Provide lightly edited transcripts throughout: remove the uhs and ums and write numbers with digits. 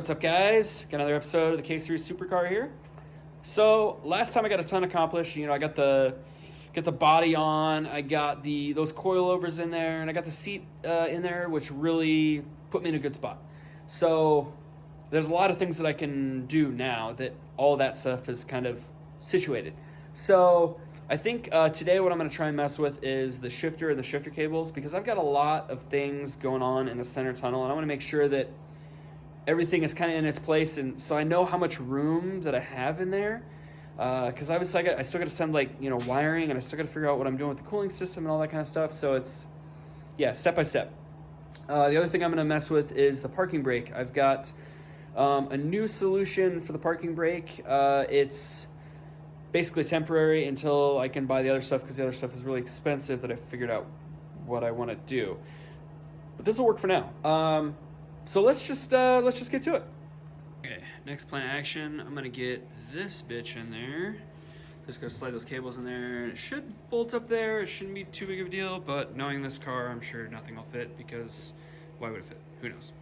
What's up, guys? Got another episode of the K3 Supercar here. So last time I got a ton accomplished. I got the body on, I got those coilovers in there, and I got the seat in there, which really put me in a good spot. So there's a lot of things that I can do now that all that stuff is kind of situated. So I think today what I'm going to try and mess with is the shifter and the shifter cables, because I've got a lot of things going on in the center tunnel, and I want to make sure that everything is kind of in its place, and so I know how much room that I have in there, because I still got to send wiring, and I still got to figure out what I'm doing with the cooling system and all that kind of stuff. So it's step by step. The other thing I'm going to mess with is the parking brake. I've got a new solution for the parking brake. It's basically temporary until I can buy the other stuff, because the other stuff is really expensive that I figured out what I want to do. But this will work for now. So let's just get to it. Okay, next plan of action, I'm gonna get this bitch in there. Just gonna slide those cables in there. It should bolt up there. It shouldn't be too big of a deal, but knowing this car, I'm sure nothing will fit, because why would it fit? Who knows?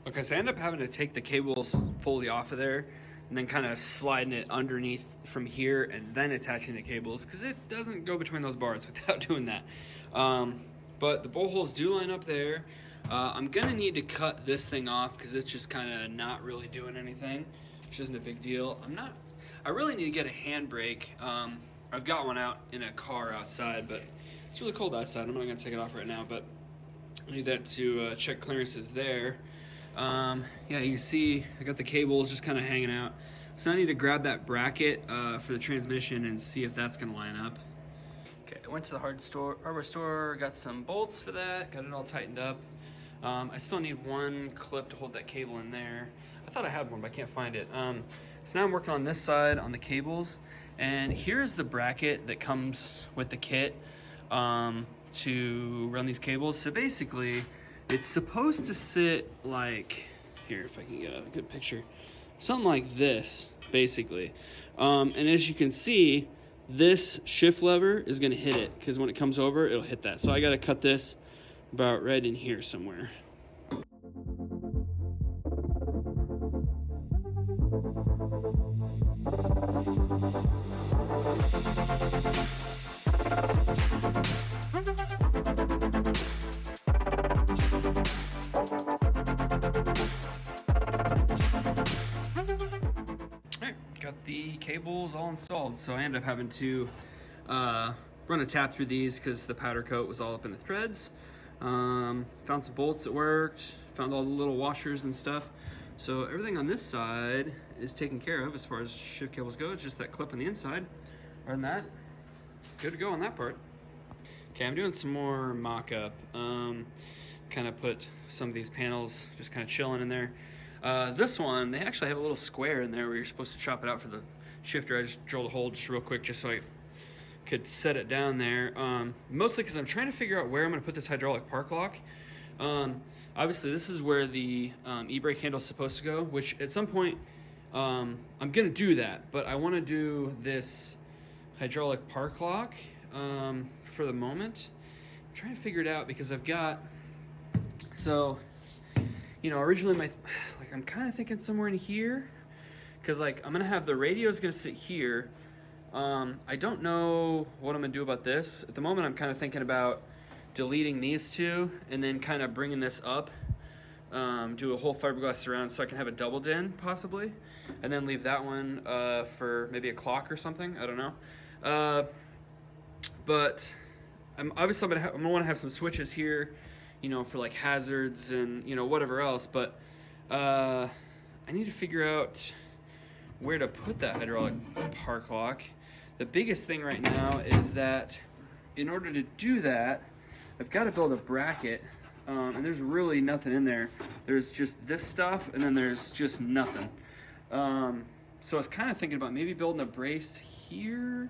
Okay, so I end up having to take the cables fully off of there and then kind of sliding it underneath from here and then attaching the cables, because it doesn't go between those bars without doing that. But the bolt holes do line up there. I'm gonna need to cut this thing off because it's just kind of not really doing anything, which isn't a big deal. I really need to get a handbrake. I've got one out in a car outside, but it's really cold outside. I'm not gonna take it off right now, but I need that to check clearances there. Yeah, you can see I got the cables just kind of hanging out. So I need to grab that bracket for the transmission and see if that's gonna line up. Okay, I went to the hardware store, got some bolts for that, got it all tightened up. I still need one clip to hold that cable in there. I thought I had one, but I can't find it. So now I'm working on this side on the cables, and here's the bracket that comes with the kit to run these cables. So basically, it's supposed to sit like, here, if I can get a good picture, something like this, basically. And as you can see, this shift lever is gonna hit it, because when it comes over, it'll hit that. So I gotta cut this about right in here somewhere. Got the cables all installed, so I ended up having to run a tap through these because the powder coat was all up in the threads. Found some bolts that worked, found all the little washers and stuff. So everything on this side is taken care of as far as shift cables go. It's just that clip on the inside. Other than that, good to go on that part. Okay, I'm doing some more mock-up. Kind of put some of these panels just kind of chilling in there. This one, they actually have a little square in there where you're supposed to chop it out for the shifter. I just drilled a hole just real quick just so I could set it down there. Mostly because I'm trying to figure out where I'm going to put this hydraulic park lock. Obviously, this is where the e-brake handle is supposed to go, which at some point I'm going to do that. But I want to do this hydraulic park lock for the moment. I'm trying to figure it out because I've got... So... originally I'm kind of thinking somewhere in here, because I'm gonna have the radio is gonna sit here. I don't know what I'm gonna do about this at the moment. I'm kind of thinking about deleting these two and then kind of bringing this up, do a whole fiberglass surround so I can have a double din possibly, and then leave that one for maybe a clock or something. I don't know, but I'm gonna want to have some switches here, for like hazards and whatever else. But I need to figure out where to put that hydraulic park lock. The biggest thing right now is that in order to do that, I've got to build a bracket, and there's really nothing in there. There's just this stuff, and then there's just nothing. So I was kind of thinking about maybe building a brace here.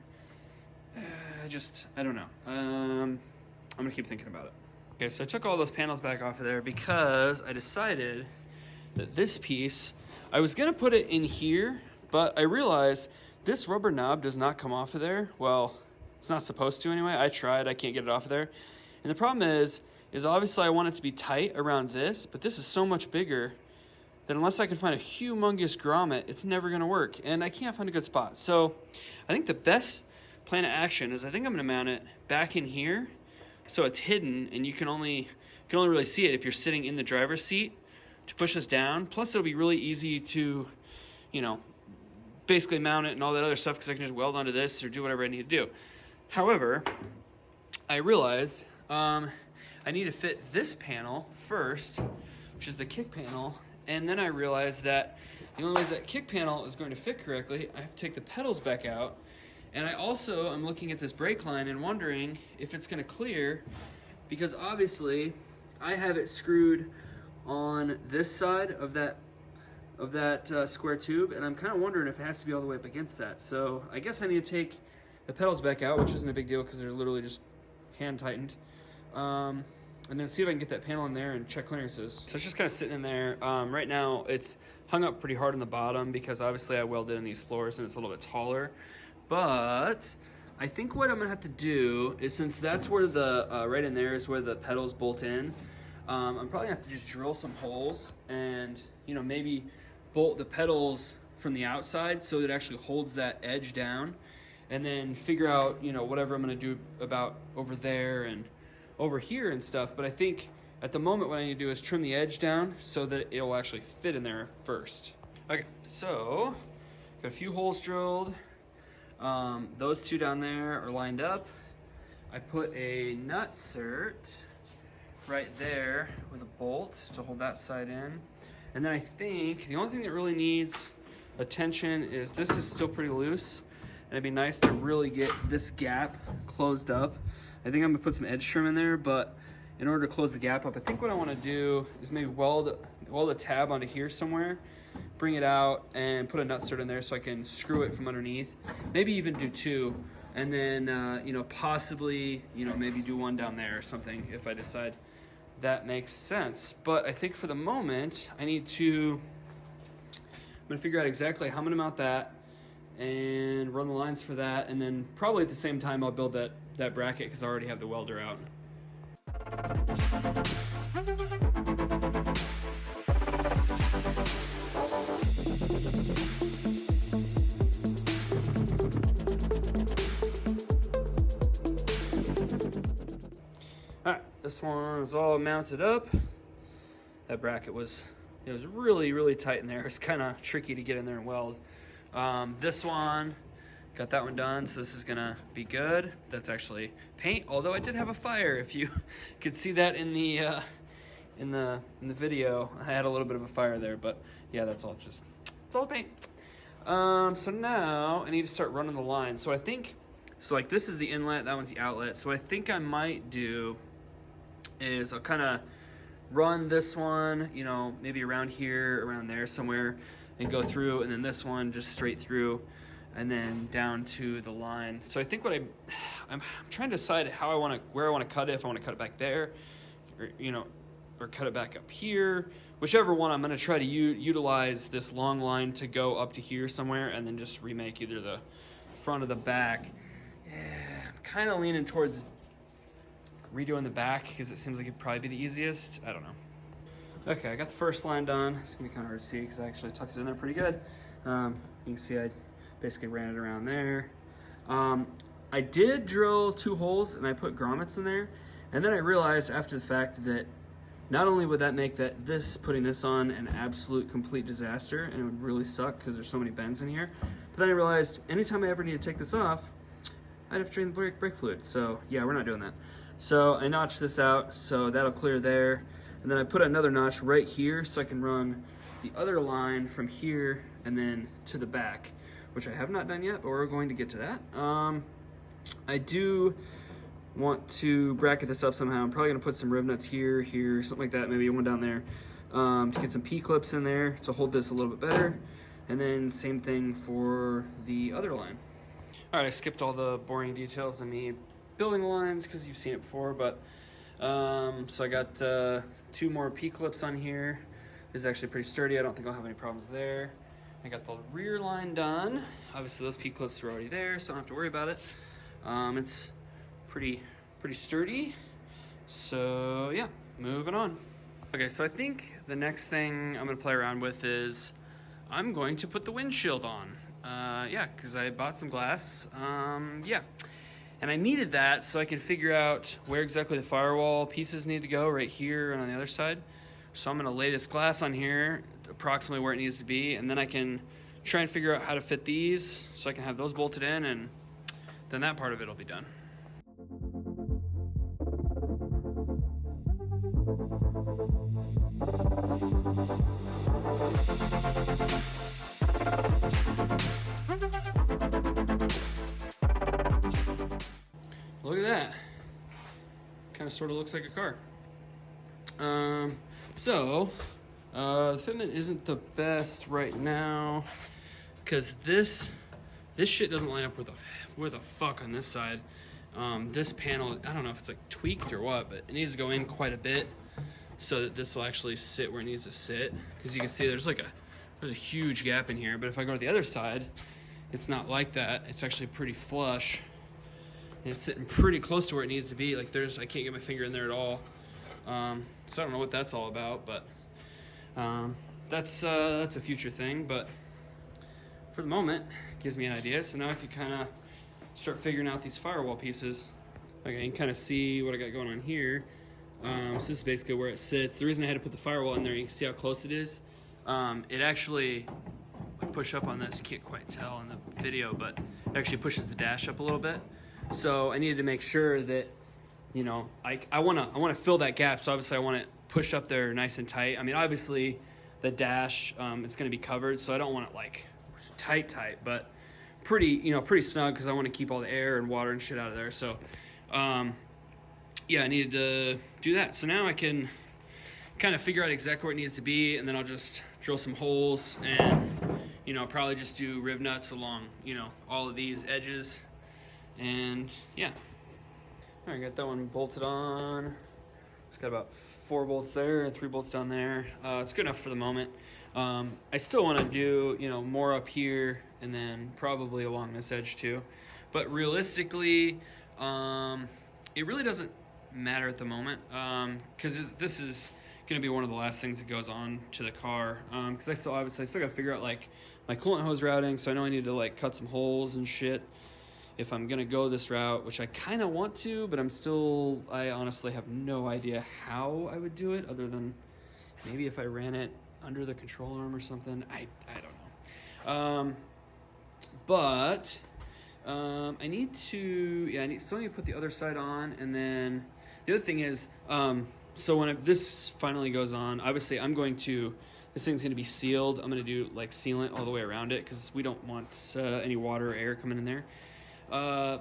I don't know. I'm gonna keep thinking about it. Okay, so I took all those panels back off of there because I decided that this piece, I was gonna put it in here, but I realized this rubber knob does not come off of there. Well, It's not supposed to anyway. I tried, I can't get it off of there. And the problem is obviously I want it to be tight around this, but this is so much bigger that unless I can find a humongous grommet, it's never gonna work. And I can't find a good spot. So I think the best plan of action is I think I'm gonna mount it back in here so it's hidden and you can only really see it if you're sitting in the driver's seat to push this down. Plus it'll be really easy to, you know, basically mount it and all that other stuff because I can just weld onto this or do whatever I need to do. However, I realized I need to fit this panel first, which is the kick panel, and then I realized that the only way that kick panel is going to fit correctly, I have to take the pedals back out. And I also am looking at this brake line and wondering if it's going to clear, because obviously I have it screwed on this side of that square tube, and I'm kind of wondering if it has to be all the way up against that. So I guess I need to take the pedals back out, which isn't a big deal because they're literally just hand tightened. And then see if I can get that panel in there and check clearances. So it's just kind of sitting in there. Right now it's hung up pretty hard on the bottom because obviously I welded in these floors and it's a little bit taller. But I think what I'm gonna have to do is, since that's where the, right in there is where the pedals bolt in, I'm probably gonna have to just drill some holes and, you know, maybe bolt the pedals from the outside so that it actually holds that edge down, and then figure out, you know, whatever I'm gonna do about over there and over here and stuff. But I think at the moment what I need to do is trim the edge down so that it'll actually fit in there first. Okay, so got a few holes drilled. Those two down there are lined up. I put a nut cert right there with a bolt to hold that side in. And then I think the only thing that really needs attention is this is still pretty loose, and it'd be nice to really get this gap closed up. I think I'm gonna put some edge trim in there, but in order to close the gap up, I think what I wanna do is maybe weld a tab onto here somewhere, bring it out and put a nut cert in there so I can screw it from underneath. Maybe even do two, and then you know, possibly, you know, maybe do one down there or something if I decide that makes sense. But I think for the moment, I'm gonna figure out exactly how I'm gonna mount that and run the lines for that, and then probably at the same time I'll build that bracket because I already have the welder out. Alright, this one is all mounted up. That bracket was really, really tight in there. It's kind of tricky to get in there and weld. This one, got that one done, so this is gonna be good. That's actually paint, although I did have a fire. If you could see that in the video, I had a little bit of a fire there, but yeah, it's all paint. So now I need to start running the line. So I think, like this is the inlet, that one's the outlet. So I think I might do is I'll kind of run this one, you know, maybe around here, around there somewhere, and go through, and then this one just straight through, and then down to the line. So I think what I'm trying to decide where I want to cut it. If I want to cut it back there, or, you know, or cut it back up here, whichever one. I'm going to try to utilize this long line to go up to here somewhere, and then just remake either the front or the back. Yeah, I'm kind of leaning towards redoing the back because it seems like it'd probably be the easiest. I don't know. Okay, I got the first line done. It's gonna be kind of hard to see because I actually tucked it in there pretty good. You can see I basically ran it around there. I did drill 2 holes and I put grommets in there, and then I realized after the fact that not only would that make putting this on an absolute complete disaster, and it would really suck because there's so many bends in here, but then I realized anytime I ever need to take this off, I'd have to drain the brake fluid. So yeah, we're not doing that. So I notched this out, so that'll clear there. And then I put another notch right here so I can run the other line from here and then to the back, which I have not done yet, but we're going to get to that. I do want to bracket this up somehow. I'm probably gonna put some rivnuts here, something like that, maybe one down there, to get some P-clips in there to hold this a little bit better. And then same thing for the other line. All right, I skipped all the boring details of me building the lines because you've seen it before, but so I got 2 more P-clips on here. This is actually pretty sturdy. I don't think I'll have any problems there. I got the rear line done. Obviously those P-clips are already there, so I don't have to worry about it. It's pretty sturdy. So yeah, moving on. Okay, so I think the next thing I'm gonna play around with is I'm going to put the windshield on. Yeah, because I bought some glass. Yeah, and I needed that so I could figure out where exactly the firewall pieces need to go, right here and on the other side. So I'm gonna lay this glass on here, approximately where it needs to be, and then I can try and figure out how to fit these so I can have those bolted in, and then that part of it will be done. Look at that. Kind of sort of looks like a car. The fitment isn't the best right now because this shit doesn't line up where the fuck on this side. This panel, I don't know if it's like tweaked or what, but it needs to go in quite a bit so that this will actually sit where it needs to sit. Because you can see there's a huge gap in here, but if I go to the other side, it's not like that. It's actually pretty flush. And it's sitting pretty close to where it needs to be. Like I can't get my finger in there at all. So I don't know what that's all about, but that's a future thing. But for the moment, it gives me an idea. So now I can kind of start figuring out these firewall pieces. Okay, you can kind of see what I got going on here. So this is basically where it sits. The reason I had to put the firewall in there, you can see how close it is. It actually, I push up on this, you can't quite tell in the video, but it actually pushes the dash up a little bit. So I needed to make sure that, you know, I want to fill that gap. So obviously I want it pushed up there nice and tight. I mean, obviously the dash, it's going to be covered, so I don't want it like tight, but pretty snug because I want to keep all the air and water and shit out of there. So, yeah, I needed to do that. So now I can kind of figure out exactly where it needs to be, and then I'll just drill some holes and, you know, probably just do rib nuts along, you know, all of these edges. And yeah, all right, got that one bolted on. Just got about 4 bolts there and 3 bolts down there. It's good enough for the moment. I still want to do, you know, more up here and then probably along this edge too. But realistically, it really doesn't matter at the moment because this is going to be one of the last things that goes on to the car. Because I still got to figure out like my coolant hose routing. So I know I need to like cut some holes and shit if I'm gonna go this route, which I kind of want to, but I honestly have no idea how I would do it other than maybe if I ran it under the control arm or something. I don't know. I need to, still need to put the other side on. And then the other thing is, so when this finally goes on, obviously this thing's going to be sealed. I'm going to do like sealant all the way around it because we don't want any water or air coming in there. Yeah,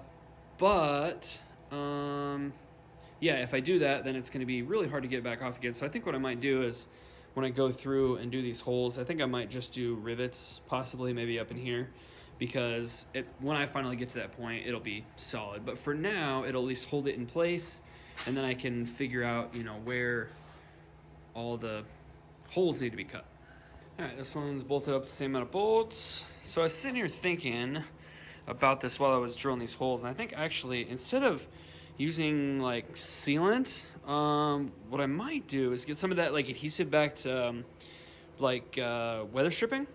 if I do that, then it's going to be really hard to get back off again. So I think what I might do is when I go through and do these holes, I think I might just do rivets, possibly maybe up in here, because when I finally get to that point, it'll be solid. But for now, it'll at least hold it in place, and then I can figure out, you know, where all the holes need to be cut. All right, this one's bolted up the same amount of bolts. So I was sitting here thinking about this while I was drilling these holes, and I think actually instead of using like sealant, what I might do is get some of that like adhesive backed weather stripping,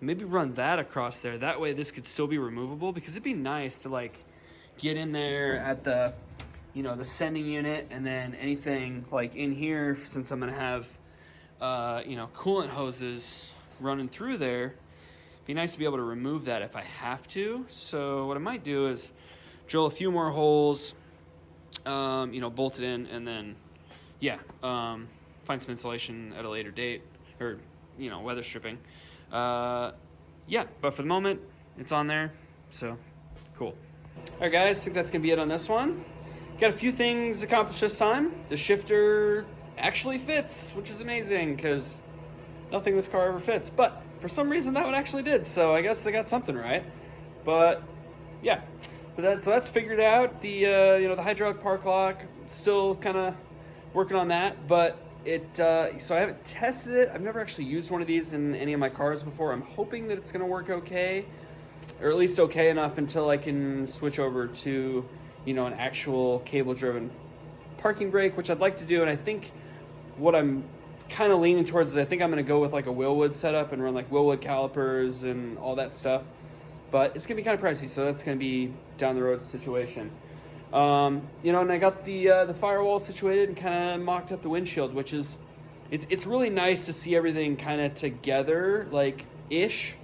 maybe run that across there. That way this could still be removable, because it'd be nice to like get in there at the, you know, the sending unit, and then anything like in here, since I'm gonna have you know, coolant hoses running through there, be nice to be able to remove that if I have to. So what I might do is drill a few more holes, you know, bolt it in, and then find some insulation at a later date, or, you know, weather stripping. But for the moment it's on there, so cool. All right guys, I think that's gonna be it on this one. Got a few things accomplished this time. The shifter actually fits, which is amazing because nothing in this car ever fits, but for some reason that one actually did, so I guess they got something right. But yeah, so that's figured out. The you know, the hydraulic park lock, still kind of working on that, but so I haven't tested it. I've never actually used one of these in any of my cars before. I'm hoping that it's gonna work okay. or at least okay enough until I can switch over to, you know, an actual cable-driven parking brake, which I'd like to do. And I think what I'm kind of leaning towards is I think I'm going to go with like a Willwood setup and run like Willwood calipers and all that stuff. But it's going to be kind of pricey, so that's going to be down the road situation. You know, and I got the firewall situated and kind of mocked up the windshield, which is, it's really nice to see everything kind of together, like, ish.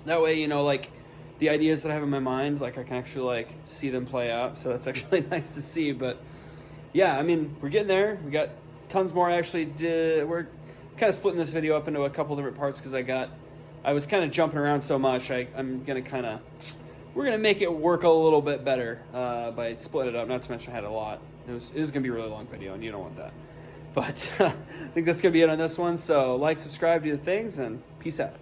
That way, you know, like, the ideas that I have in my mind, like, I can actually, like, see them play out, so that's actually nice to see. But, yeah, I mean, we're getting there. We got tons more. We're kind of splitting this video up into a couple different parts because I was kind of jumping around so much. I'm going to we're going to make it work a little bit better by splitting it up. Not to mention I had a lot. It is going to be a really long video, and you don't want that. But I think that's going to be it on this one. So like, subscribe, do the things, and peace out.